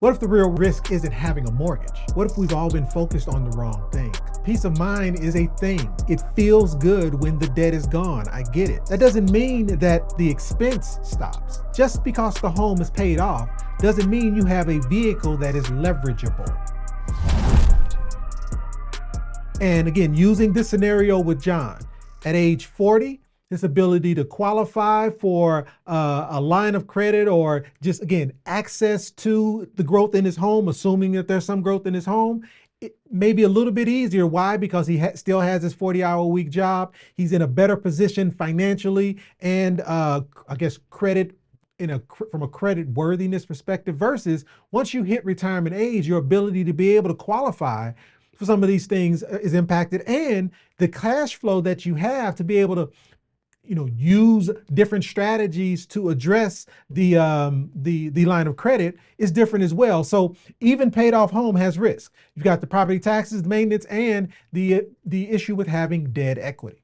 What if the real risk isn't having a mortgage? What if we've all been focused on the wrong thing? Peace of mind is a thing. It feels good when the debt is gone. I get it. That doesn't mean that the expense stops. Just because the home is paid off doesn't mean you have a vehicle that is leverageable. And again, using this scenario with John, at age 40, his ability to qualify for a line of credit or just, again, access to the growth in his home, assuming that there's some growth in his home, it may be a little bit easier. Why? Because he still has his 40-hour-a-week job. He's in a better position financially and I guess credit from a credit worthiness perspective versus once you hit retirement age, your ability to be able to qualify for some of these things is impacted, and the cash flow that you have to be able to use different strategies to address the line of credit is different as well. So even paid off home has risk. You've got the property taxes, maintenance, and the issue with having dead equity,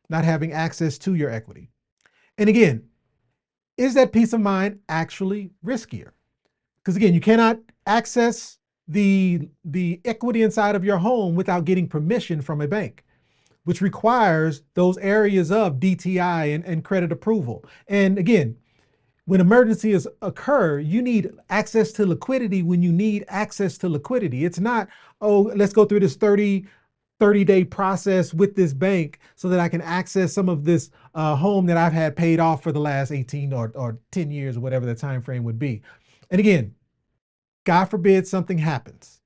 not having access to your equity. And again, is that peace of mind actually riskier? Because again, you cannot access the equity inside of your home without getting permission from a bank, which requires those areas of DTI and credit approval. And again, when emergencies occur, you need access to liquidity when you need access to liquidity. It's not, oh, let's go through this 30-day process with this bank so that I can access some of this home that I've had paid off for the last 18 or 10 years or whatever the time frame would be. And again, God forbid something happens.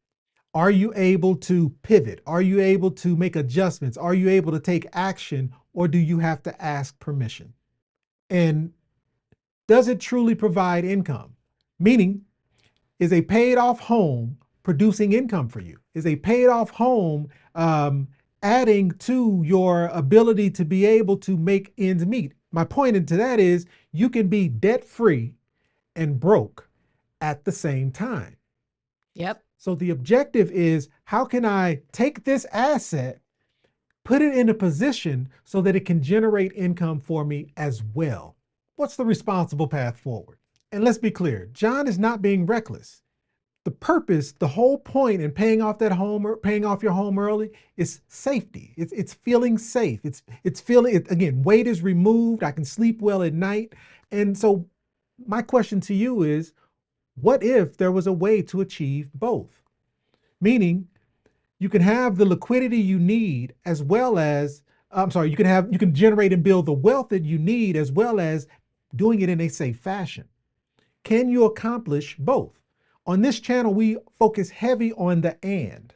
Are you able to pivot? Are you able to make adjustments? Are you able to take action, or do you have to ask permission? And does it truly provide income? Meaning, is a paid off home producing income for you? Is a paid off home adding to your ability to be able to make ends meet? My point into that is you can be debt free and broke at the same time. Yep. So the objective is, how can I take this asset, put it in a position so that it can generate income for me as well? What's the responsible path forward? And let's be clear, John is not being reckless. The purpose, the whole point in paying off that home or paying off your home early is safety. It's feeling safe. It's feeling, again, weight is removed. I can sleep well at night. And so my question to you is, what if there was a way to achieve both? Meaning, you can have the liquidity you need as well as, you can generate and build the wealth that you need as well as doing it in a safe fashion. Can you accomplish both? On this channel, we focus heavy on the and.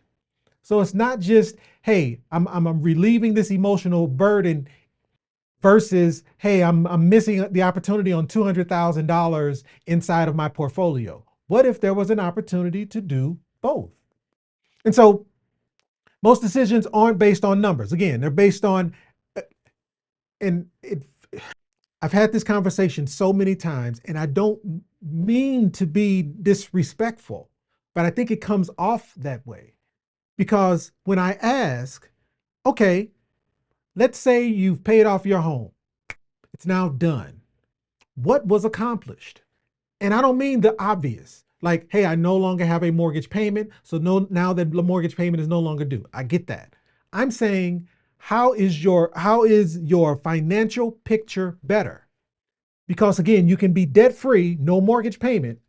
So it's not just, hey, I'm relieving this emotional burden versus, hey, I'm missing the opportunity on $200,000 inside of my portfolio. What if there was an opportunity to do both? And so most decisions aren't based on numbers. Again, they're based on, I've had this conversation so many times, and I don't mean to be disrespectful, but I think it comes off that way. Because when I ask, okay, let's say you've paid off your home. It's now done. What was accomplished? And I don't mean the obvious, like, hey, I no longer have a mortgage payment, so now that the mortgage payment is no longer due. I get that. I'm saying, how is your financial picture better? Because again, you can be debt-free, no mortgage payment,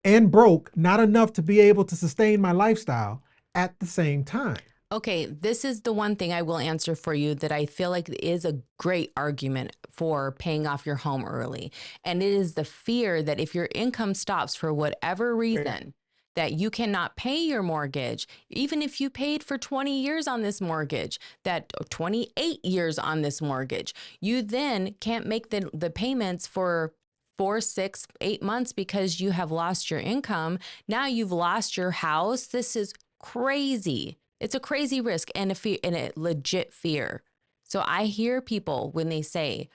and broke, not enough to be able to sustain my lifestyle at the same time. Okay, this is the one thing I will answer for you that I feel like is a great argument for paying off your home early. And it is the fear that if your income stops for whatever reason, that you cannot pay your mortgage, even if you paid for 20 years on this mortgage, that 28 years on this mortgage, you then can't make the payments for 4, 6, 8 months because you have lost your income. Now you've lost your house. This is crazy. It's a crazy risk and a legit fear. So I hear people when they say,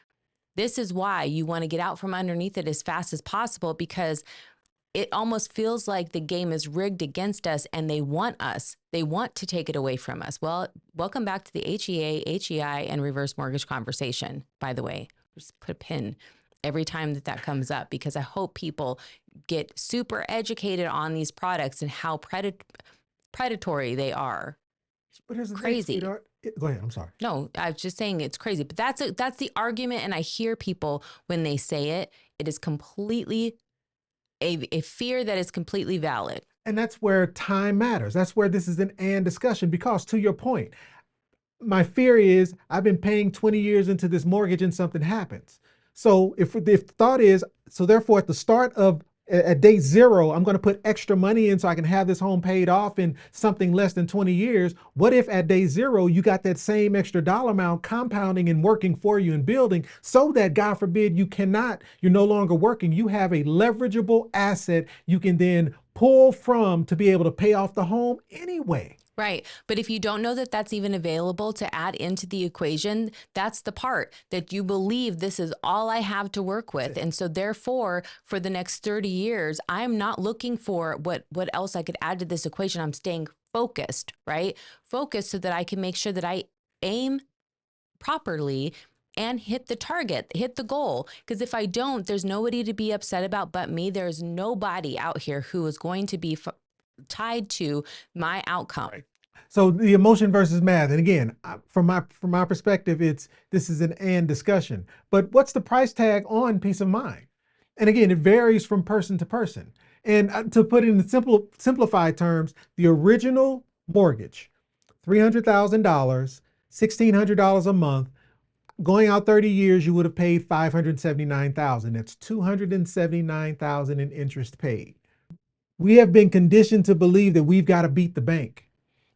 this is why you want to get out from underneath it as fast as possible, because it almost feels like the game is rigged against us and they want to take it away from us. Well, welcome back to the HEA, HEI, and reverse mortgage conversation, by the way. Just put a pin every time that comes up, because I hope people get super educated on these products and how predatory they are. But here's the thing, Crazy. sweetheart. Go ahead. I'm sorry. No, I was just saying it's crazy, but that's the argument. And I hear people when they say it, it is completely a fear that is completely valid. And that's where time matters. That's where this is an and discussion, because to your point, my fear is I've been paying 20 years into this mortgage and something happens. So if the thought is, so therefore at the start of at day zero, I'm going to put extra money in so I can have this home paid off in something less than 20 years. What if at day zero, you got that same extra dollar amount compounding and working for you and building, so that God forbid you're no longer working. You have a leverageable asset you can then pull from to be able to pay off the home anyway. Right. But if you don't know that that's even available to add into the equation, that's the part that you believe this is all I have to work with. And so therefore, for the next 30 years, I'm not looking for what else I could add to this equation. I'm staying focused, right? Focused so that I can make sure that I aim properly and hit the target, hit the goal. Because if I don't, there's nobody to be upset about but me. There's nobody out here who is going to be tied to my outcome. Right. So the emotion versus math, and again, from my perspective, this is an and discussion. But what's the price tag on peace of mind? And again, it varies from person to person. And to put it in simplified terms, the original mortgage, $300,000, $1,600 a month, going out 30 years, you would have paid $579,000. That's $279,000 in interest paid. We have been conditioned to believe that we've got to beat the bank.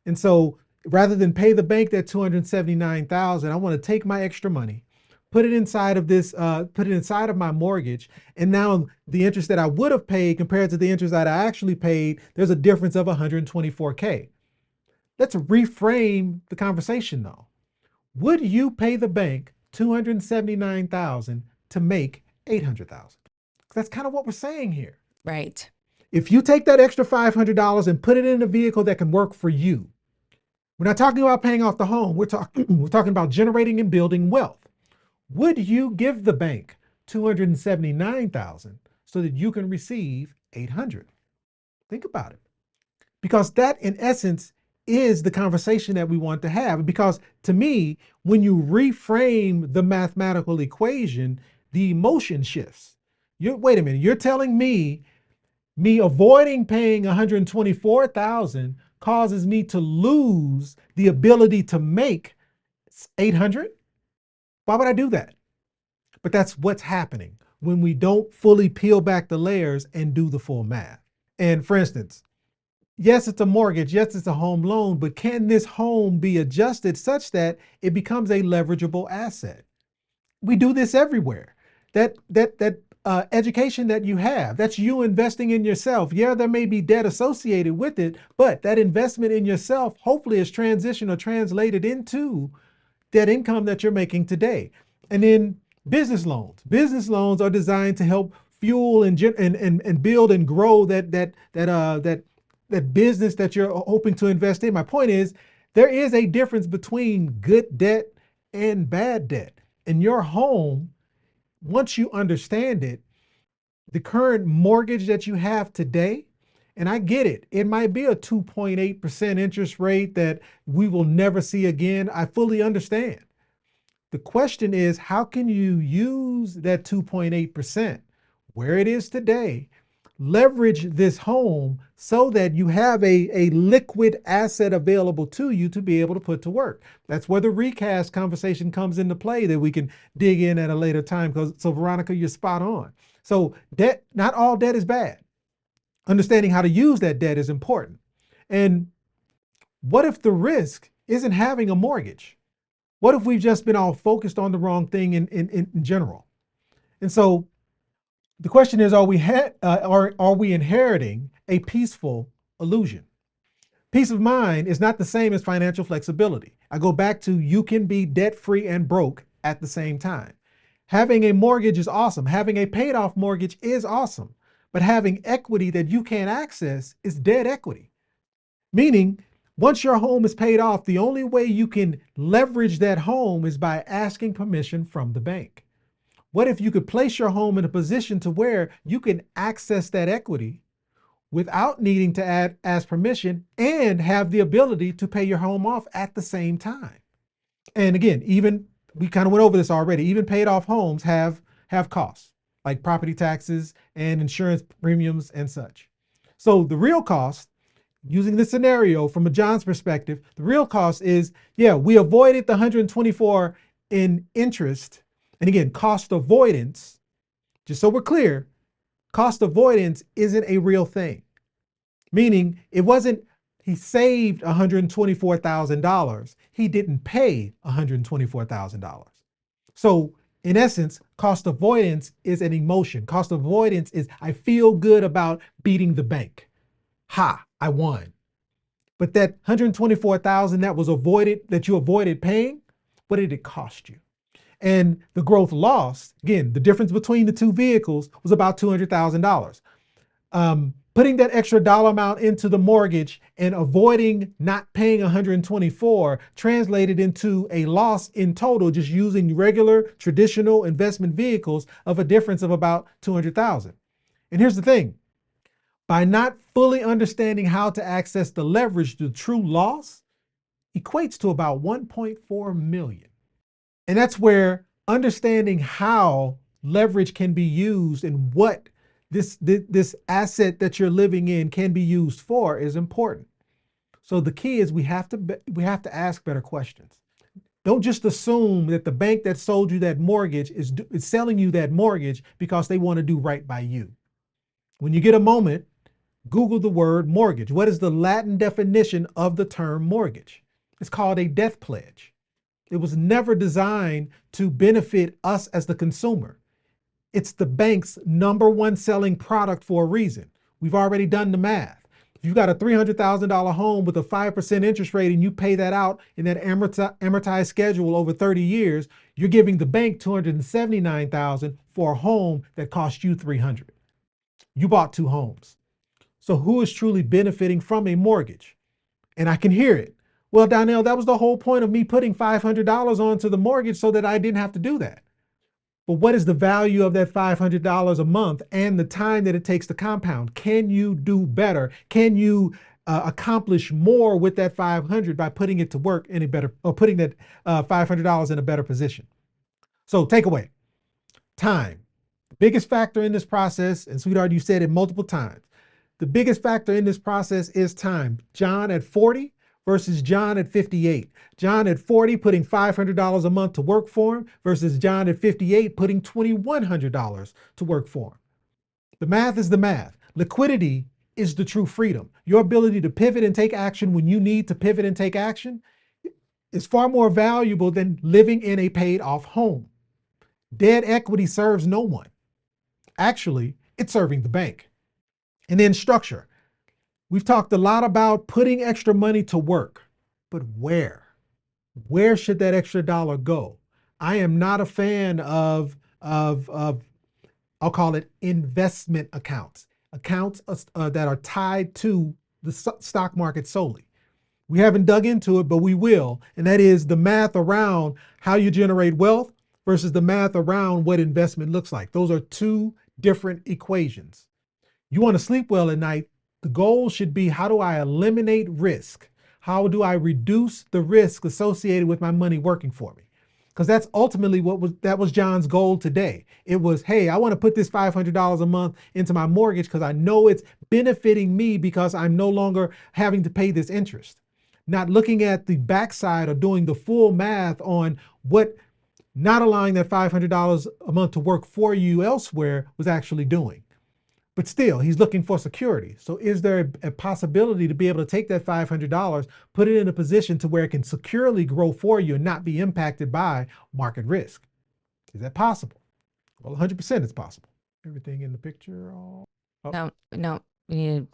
And so rather than pay the bank that $279,000, I want to take my extra money, put it inside of my mortgage. And now the interest that I would have paid compared to the interest that I actually paid, there's a difference of $124K. Let's reframe the conversation though. Would you pay the bank $279,000 to make $800,000? That's kind of what we're saying here. Right. If you take that extra $500 and put it in a vehicle that can work for you, we're not talking about paying off the home. We're talking about generating and building wealth. Would you give the bank $279,000 so that you can receive $800,000? Think about it, because that in essence is the conversation that we want to have. Because to me, when you reframe the mathematical equation, the emotion shifts. Wait a minute, you're telling me avoiding paying $124,000 causes me to lose the ability to make $800,000? Why would I do that? But that's what's happening when we don't fully peel back the layers and do the full math. And for instance, yes, it's a mortgage, yes, it's a home loan, but can this home be adjusted such that it becomes a leverageable asset? We do this everywhere. That education that you have, that's you investing in yourself. Yeah, there may be debt associated with it, but that investment in yourself hopefully is transitioned or translated into that income that you're making today. And then business loans. Business loans are designed to help fuel and build and grow that business that you're hoping to invest in. My point is, there is a difference between good debt and bad debt. In your home, once you understand it, the current mortgage that you have today, and I get it, it might be a 2.8% interest rate that we will never see again. I fully understand. The question is, how can you use that 2.8% where it is today, leverage this home so that you have a liquid asset available to you to be able to put to work? That's where the recast conversation comes into play that we can dig in at a later time. So Veronica, you're spot on. So debt, not all debt is bad. Understanding how to use that debt is important. And what if the risk isn't having a mortgage? What if we've just been all focused on the wrong thing in general? And so the question is, are we inheriting a peaceful illusion? Peace of mind is not the same as financial flexibility. I go back to, you can be debt-free and broke at the same time. Having a mortgage is awesome. Having a paid off mortgage is awesome. But having equity that you can't access is dead equity. Meaning, once your home is paid off, the only way you can leverage that home is by asking permission from the bank. What if you could place your home in a position to where you can access that equity without needing to ask permission and have the ability to pay your home off at the same time? And again, even we kind of went over this already, even paid off homes have costs like property taxes and insurance premiums and such. So the real cost, using this scenario from a John's perspective, the real cost is, yeah, we avoided the 124 in interest. And again, cost avoidance, just so we're clear, cost avoidance isn't a real thing. Meaning it wasn't, he saved $124,000. He didn't pay $124,000. So in essence, cost avoidance is an emotion. Cost avoidance is, I feel good about beating the bank. Ha, I won. But that $124,000 that was avoided, that you avoided paying, what did it cost you? And the growth loss, again, the difference between the two vehicles was about $200,000. Putting that extra dollar amount into the mortgage and avoiding not paying 124 translated into a loss in total, just using regular traditional investment vehicles, of a difference of about 200,000. And here's the thing, by not fully understanding how to access the leverage, the true loss equates to about 1.4 million. And that's where understanding how leverage can be used and what this asset that you're living in can be used for is important. So the key is we have to ask better questions. Don't just assume that the bank that sold you that mortgage is selling you that mortgage because they want to do right by you. When you get a moment, Google the word mortgage. What is the Latin definition of the term mortgage? It's called a death pledge. It was never designed to benefit us as the consumer. It's the bank's #1 selling product for a reason. We've already done the math. If you've got a $300,000 home with a 5% interest rate and you pay that out in that amortized schedule over 30 years, you're giving the bank $279,000 for a home that cost you $300,000. You bought 2 homes. So who is truly benefiting from a mortgage? And I can hear it. Well, Donnell, that was the whole point of me putting $500 onto the mortgage so that I didn't have to do that. But what is the value of that $500 a month and the time that it takes to compound? Can you do better? Can you accomplish more with that $500 by putting it to work in a better, or putting that $500 in a better position? So takeaway, time. The biggest factor in this process, and sweetheart, you said it multiple times, the biggest factor in this process is time. John at 40 versus John at 58. John at 40 putting $500 a month to work for him versus John at 58 putting $2,100 to work for him. The math is the math. Liquidity is the true freedom. Your ability to pivot and take action when you need to pivot and take action is far more valuable than living in a paid off home. Dead equity serves no one. Actually, it's serving the bank. And then structure. We've talked a lot about putting extra money to work, but where? Where should that extra dollar go? I am not a fan of I'll call it investment accounts that are tied to the stock market solely. We haven't dug into it, but we will. And that is the math around how you generate wealth versus the math around what investment looks like. Those are 2 different equations. You want to sleep well at night. The goal should be, how do I eliminate risk? How do I reduce the risk associated with my money working for me? Because that's ultimately that was John's goal today. It was, hey, I want to put this $500 a month into my mortgage because I know it's benefiting me because I'm no longer having to pay this interest. Not looking at the backside or doing the full math on what not allowing that $500 a month to work for you elsewhere was actually doing. But still, he's looking for security. So is there a possibility to be able to take that $500, put it in a position to where it can securely grow for you and not be impacted by market risk? Is that possible? Well, 100% it's possible. Everything in the picture? Oh. No, we need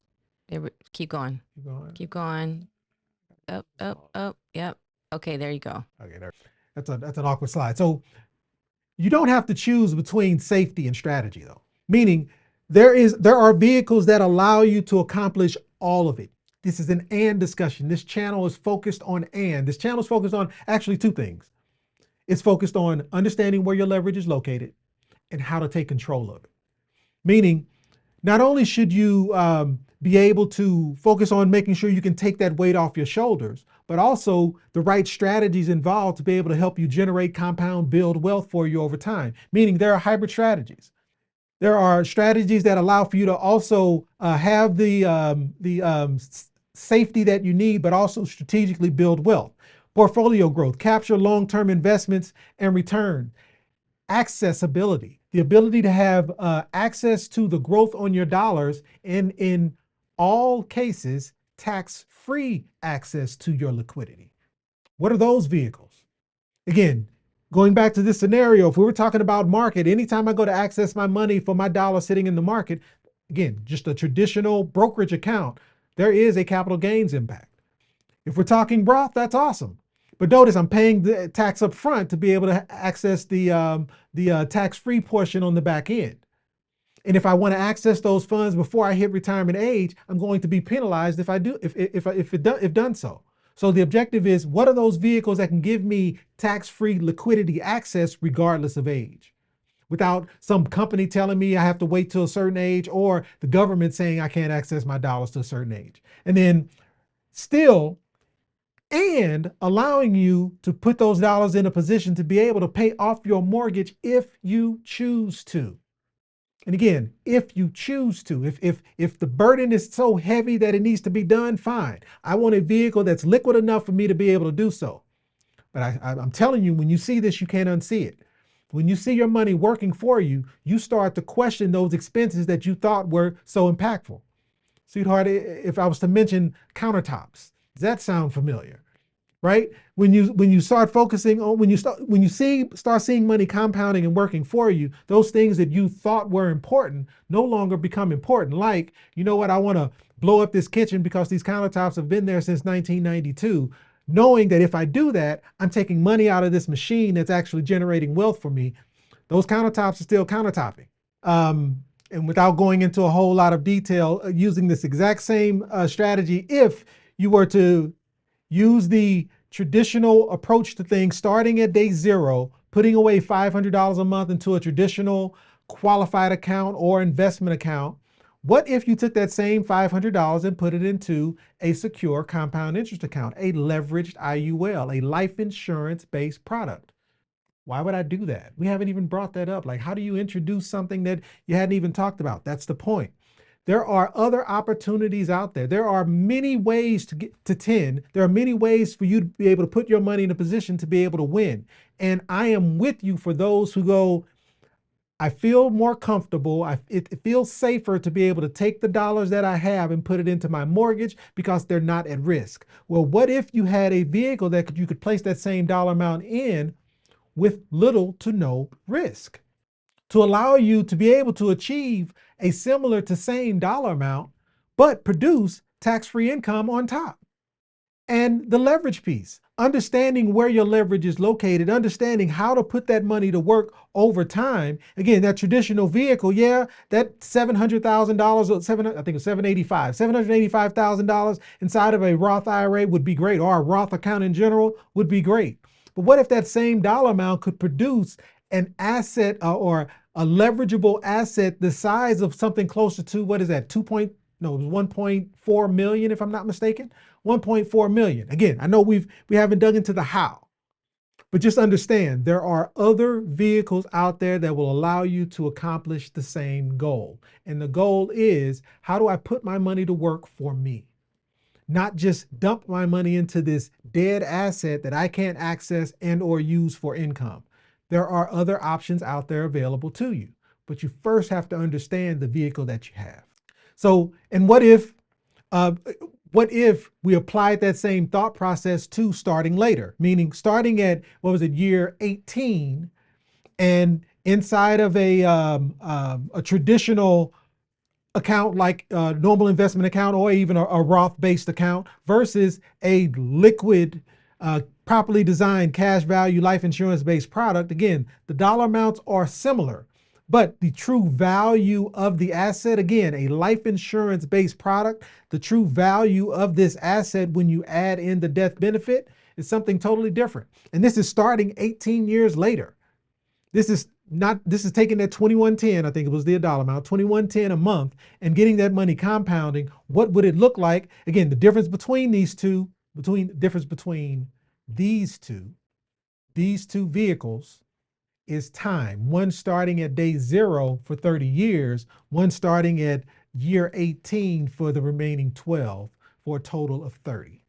to keep going. Keep going. Up. Yep. Okay, there you go. Okay, that's an awkward slide. So you don't have to choose between safety and strategy though. Meaning, there are vehicles that allow you to accomplish all of it. This is an and discussion. This channel is focused on and. This channel is focused on actually 2 things. It's focused on understanding where your leverage is located, and how to take control of it. Meaning, not only should you be able to focus on making sure you can take that weight off your shoulders, but also the right strategies involved to be able to help you generate, compound, build wealth for you over time. Meaning there are hybrid strategies. There are strategies that allow for you to also have the safety that you need, but also strategically build wealth. Portfolio growth, capture long-term investments and return. Accessibility, the ability to have access to the growth on your dollars, and in all cases, tax-free access to your liquidity. What are those vehicles? Again, going back to this scenario, if we were talking about market, anytime I go to access my money for my dollar sitting in the market, again, just a traditional brokerage account, there is a capital gains impact. If we're talking Roth, that's awesome. But notice I'm paying the tax up front to be able to access the tax-free portion on the back end. And if I want to access those funds before I hit retirement age, I'm going to be penalized if I do, if done so. So the objective is, what are those vehicles that can give me tax-free liquidity access regardless of age, without some company telling me I have to wait till a certain age, or the government saying I can't access my dollars to a certain age. And then still, and allowing you to put those dollars in a position to be able to pay off your mortgage if you choose to. And again, if you choose to, if the burden is so heavy that it needs to be done, fine. I want a vehicle that's liquid enough for me to be able to do so. But I'm telling you, when you see this, you can't unsee it. When you see your money working for you, you start to question those expenses that you thought were so impactful. Sweetheart, if I was to mention countertops, does that sound familiar? Right? When you start focusing on, when you start seeing money compounding and working for you, those things that you thought were important no longer become important. Like, you know what, I want to blow up this kitchen because these countertops have been there since 1992. Knowing that if I do that, I'm taking money out of this machine that's actually generating wealth for me. Those countertops are still countertopping. And without going into a whole lot of detail, using this exact same strategy, if you were to use the traditional approach to things, starting at day zero, putting away $500 a month into a traditional qualified account or investment account, what if you took that same $500 and put it into a secure compound interest account, a leveraged IUL, a life insurance-based product? Why would I do that? We haven't even brought that up. Like, how do you introduce something that you hadn't even talked about? That's the point. There are other opportunities out there. There are many ways to get to 10. There are many ways for you to be able to put your money in a position to be able to win. And I am with you for those who go, I feel more comfortable. It feels safer to be able to take the dollars that I have and put it into my mortgage because they're not at risk. Well, what if you had a vehicle that you could place that same dollar amount in with little to no risk, to allow you to be able to achieve a similar to same dollar amount, but produce tax-free income on top? And the leverage piece, understanding where your leverage is located, understanding how to put that money to work over time. Again, that traditional vehicle, yeah, that $700,000, I think it was $785,000 inside of a Roth IRA would be great, or a Roth account in general would be great. But what if that same dollar amount could produce an asset or a leverageable asset the size of something closer to, what is that, it was 1.4 million, if I'm not mistaken, 1.4 million. Again, I know we haven't dug into the how, but just understand there are other vehicles out there that will allow you to accomplish the same goal. And the goal is, how do I put my money to work for me? Not just dump my money into this dead asset that I can't access and or use for income. There are other options out there available to you, but you first have to understand the vehicle that you have. So, and what if we applied that same thought process to starting later, meaning starting at, year 18, and inside of a traditional account like a normal investment account, or even a Roth-based account, versus a liquid, properly designed cash value life insurance-based product. Again, the dollar amounts are similar, but the true value of the asset, again, a life insurance-based product, the true value of this asset when you add in the death benefit is something totally different. And this is starting 18 years later. This is not, this is taking that 2110, I think it was the dollar amount, 2110 a month, and getting that money compounding. What would it look like? Again, the difference between these two, these two vehicles is time. One starting at day 0 for 30 years, one starting at year 18 for the remaining 12, for a total of 30.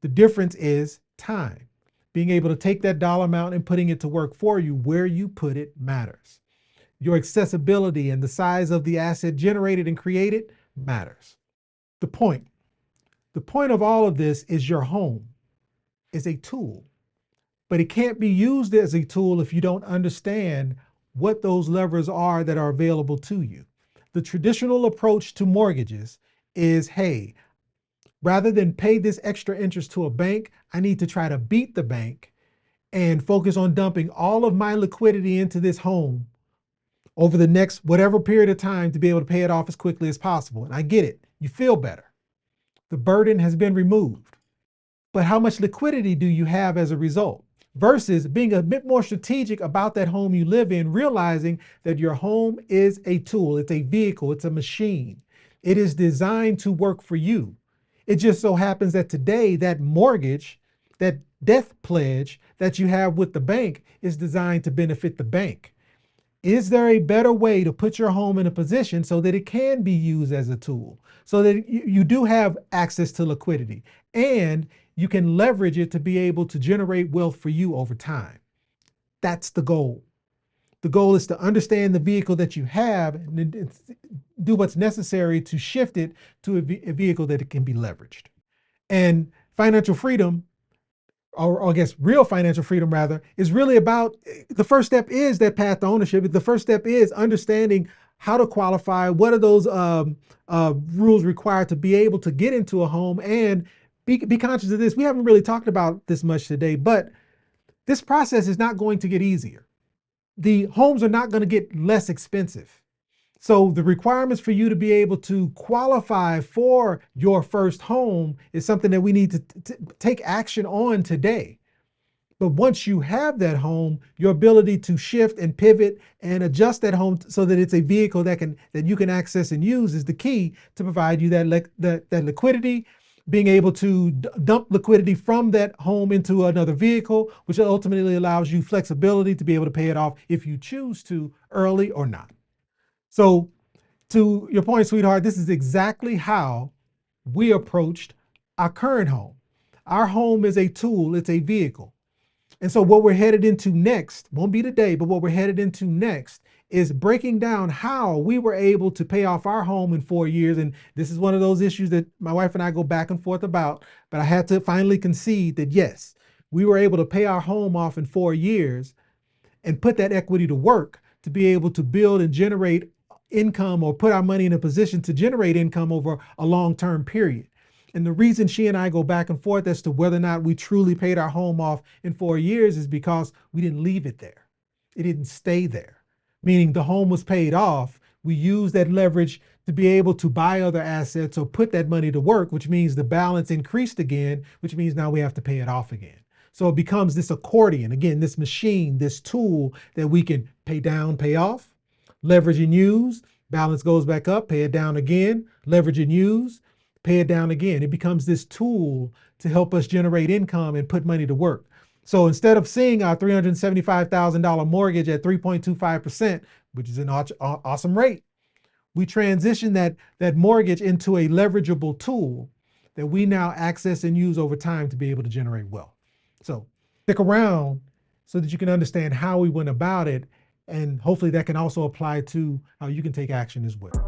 The difference is time. Being able to take that dollar amount and putting it to work for you, where you put it matters. Your accessibility and the size of the asset generated and created matters. The point of all of this is your home is a tool, but it can't be used as a tool if you don't understand what those levers are that are available to you. The traditional approach to mortgages is, hey, rather than pay this extra interest to a bank, I need to try to beat the bank and focus on dumping all of my liquidity into this home over the next whatever period of time to be able to pay it off as quickly as possible. And I get it. You feel better. The burden has been removed. But how much liquidity do you have as a result? Versus being a bit more strategic about that home you live in, realizing that your home is a tool, it's a vehicle, it's a machine. It is designed to work for you. It just so happens that today, that mortgage, that death pledge that you have with the bank is designed to benefit the bank. Is there a better way to put your home in a position so that it can be used as a tool, so that you do have access to liquidity and you can leverage it to be able to generate wealth for you over time? That's the goal. The goal is to understand the vehicle that you have and do what's necessary to shift it to a vehicle that it can be leveraged. And financial freedom, or I guess real financial freedom rather, is really about, the first step is that path to ownership. The first step is understanding how to qualify, what are those rules required to be able to get into a home, and be conscious of this. We haven't really talked about this much today, but this process is not going to get easier. The homes are not going to get less expensive. So the requirements for you to be able to qualify for your first home is something that we need to take action on today. But once you have that home, your ability to shift and pivot and adjust that home so that it's a vehicle that you can access and use is the key to provide you that liquidity, being able to dump liquidity from that home into another vehicle, which ultimately allows you flexibility to be able to pay it off if you choose to, early or not. So to your point, sweetheart, this is exactly how we approached our current home. Our home is a tool, it's a vehicle. And so what we're headed into next, won't be today, but what we're headed into next is breaking down how we were able to pay off our home in 4 years. And this is one of those issues that my wife and I go back and forth about, but I had to finally concede that yes, we were able to pay our home off in 4 years and put that equity to work to be able to build and generate income, or put our money in a position to generate income over a long-term period. And the reason she and I go back and forth as to whether or not we truly paid our home off in 4 years is because we didn't leave it there. It didn't stay there. Meaning the home was paid off. We used that leverage to be able to buy other assets or put that money to work, which means the balance increased again, which means now we have to pay it off again. So it becomes this accordion, again, this machine, this tool that we can pay down, pay off, leverage and use, balance goes back up, pay it down again, leverage and use, pay it down again. It becomes this tool to help us generate income and put money to work. So instead of seeing our $375,000 mortgage at 3.25%, which is an awesome rate, we transition that mortgage into a leverageable tool that we now access and use over time to be able to generate wealth. So stick around so that you can understand how we went about it, and hopefully that can also apply to how you can take action as well.